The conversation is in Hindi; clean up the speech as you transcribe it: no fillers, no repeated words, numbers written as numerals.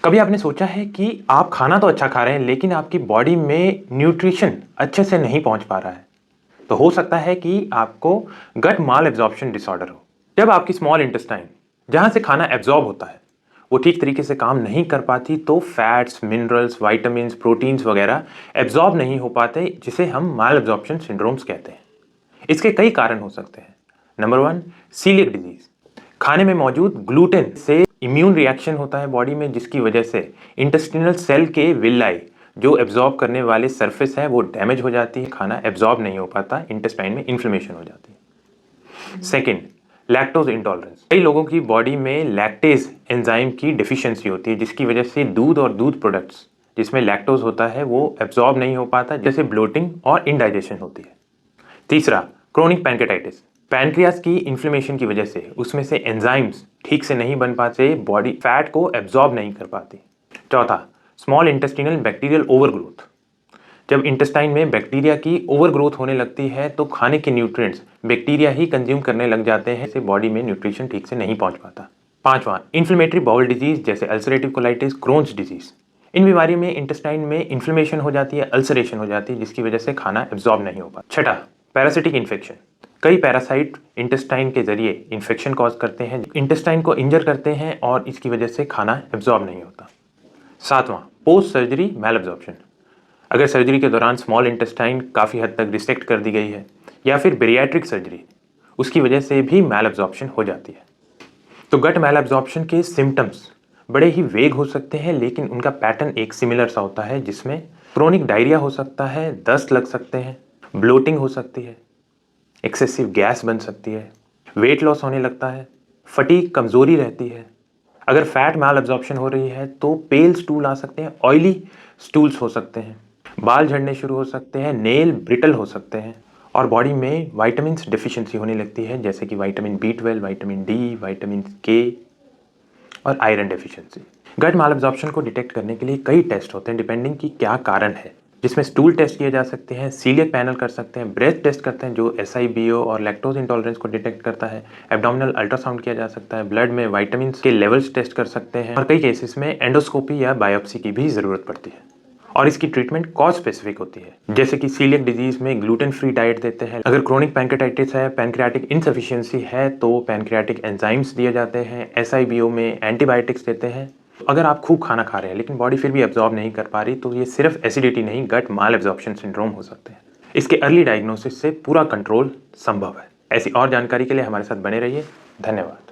कभी आपने सोचा है कि आप खाना तो अच्छा खा रहे हैं लेकिन आपकी बॉडी में न्यूट्रिशन अच्छे से नहीं पहुंच पा रहा है? तो हो सकता है कि आपको गट माल एब्जॉर्प्शन डिसऑर्डर हो। जब आपकी स्मॉल इंटेस्टाइन, जहां से खाना एब्जॉर्ब होता है, वो ठीक तरीके से काम नहीं कर पाती तो फैट्स, मिनरल्स, वाइटामिन, प्रोटीन्स वगैरह एब्जॉर्ब नहीं हो पाते, जिसे हम माल एब्जॉर्प्शन सिंड्रोम्स कहते हैं। इसके कई कारण हो सकते हैं। Number 1, coeliac disease. खाने में मौजूद ग्लूटेन से इम्यून रिएक्शन होता है बॉडी में, जिसकी वजह से इंटेस्टिनल सेल के विलाई, जो एब्जॉर्ब करने वाले सरफेस है, वो डैमेज हो जाती है, खाना एब्जॉर्ब नहीं हो पाता, इंटेस्टाइन में इन्फ्लेमेशन हो जाती है। Second, lactose intolerance. कई लोगों की बॉडी में लैक्टेज एंजाइम की डिफिशियंसी होती है, जिसकी वजह से दूध और दूध प्रोडक्ट्स जिसमें लैक्टोज होता है वो एब्जॉर्ब नहीं हो पाता, जैसे ब्लोटिंग और इंडाइजेशन होती है। तीसरा, क्रोनिक पैनक्रेटाइटिस। पैनक्रियाज की इन्फ्लेमेशन की वजह से उसमें से एंजाइम्स ठीक से नहीं बन पाते, बॉडी फैट को एब्जॉर्ब नहीं कर पाती। चौथा, स्मॉल इंटेस्टिनल बैक्टीरियल ओवरग्रोथ। जब इंटेस्टाइन में बैक्टीरिया की ओवरग्रोथ होने लगती है तो खाने के न्यूट्रिएंट्स बैक्टीरिया ही कंज्यूम करने लग जाते हैं, इससे बॉडी में न्यूट्रिशन ठीक से नहीं पहुंच पाता। पांचवा, इन्फ्लेमेटरी बाउल डिजीज जैसे अल्सरेटिव कोलाइटिस, क्रोन्स डिजीज। इन बीमारी में इंटेस्टाइन में इन्फ्लेमेशन हो जाती है, अल्सरेशन हो जाती है, जिसकी वजह से खाना एब्जॉर्ब नहीं हो पाता। छठा, पैरासिटिक इन्फेक्शन। कई पैरासाइट इंटेस्टाइन के जरिए इन्फेक्शन कॉज करते हैं, इंटेस्टाइन को इंजर करते हैं और इसकी वजह से खाना एब्जॉर्ब नहीं होता। सातवां, पोस्ट सर्जरी मैल एब्जॉर्प्शन। अगर सर्जरी के दौरान स्मॉल इंटेस्टाइन काफ़ी हद तक रिसेक्ट कर दी गई है या फिर बेरियाट्रिक सर्जरी, उसकी वजह से भी मैल एब्जॉर्प्शन हो जाती है। तो गट मैल एब्जॉर्प्शन के सिम्टम्स बड़े ही वेग हो सकते हैं, लेकिन उनका पैटर्न एक सिमिलर सा होता है, जिसमें क्रोनिक डायरिया हो सकता है, दस्त लग सकते हैं, ब्लोटिंग हो सकती है, एक्सेसिव गैस बन सकती है, वेट लॉस होने लगता है, फटीग, कमजोरी रहती है। अगर फैट मैल एब्जॉर्प्शन हो रही है तो पेल स्टूल आ सकते हैं, ऑयली स्टूल्स हो सकते हैं, बाल झड़ने शुरू हो सकते हैं, नेल ब्रिटल हो सकते हैं और बॉडी में विटामिन डिफिशिएंसी होने लगती है, जैसे कि vitamin B12, vitamin D, vitamin K और आयरन डेफिशिएंसी। गट माल एब्जॉर्प्शन को डिटेक्ट करने के लिए कई टेस्ट होते हैं, डिपेंडिंग कि क्या कारण है, जिसमें स्टूल टेस्ट किए जा सकते हैं, सीलियक पैनल कर सकते हैं, ब्रेथ टेस्ट करते हैं जो SIBO और लैक्टोज इंटॉलरेंस को डिटेक्ट करता है, एब्डोमिनल अल्ट्रासाउंड किया जा सकता है, ब्लड में विटामिन के लेवल्स टेस्ट कर सकते हैं और कई केसेस में एंडोस्कोपी या बायोप्सी की भी ज़रूरत पड़ती है। और इसकी ट्रीटमेंट कॉज स्पेसिफिक होती है, जैसे कि सीलियक डिजीज में ग्लूटेन फ्री डाइट देते हैं। अगर क्रोनिक पैनक्रेटाइटिस है, पैनक्रियाटिक इनसफिशिएंसी है, तो पैनक्रियाटिक एंजाइम्स दिए जाते हैं। SIBO में एंटीबायोटिक्स देते हैं। अगर आप खूब खाना खा रहे हैं लेकिन बॉडी फिर भी एब्जॉर्ब नहीं कर पा रही, तो ये सिर्फ एसिडिटी नहीं, गट माल एब्जॉर्प्शन सिंड्रोम हो सकते हैं। इसके अर्ली डायग्नोसिस से पूरा कंट्रोल संभव है। ऐसी और जानकारी के लिए हमारे साथ बने रहिए। धन्यवाद।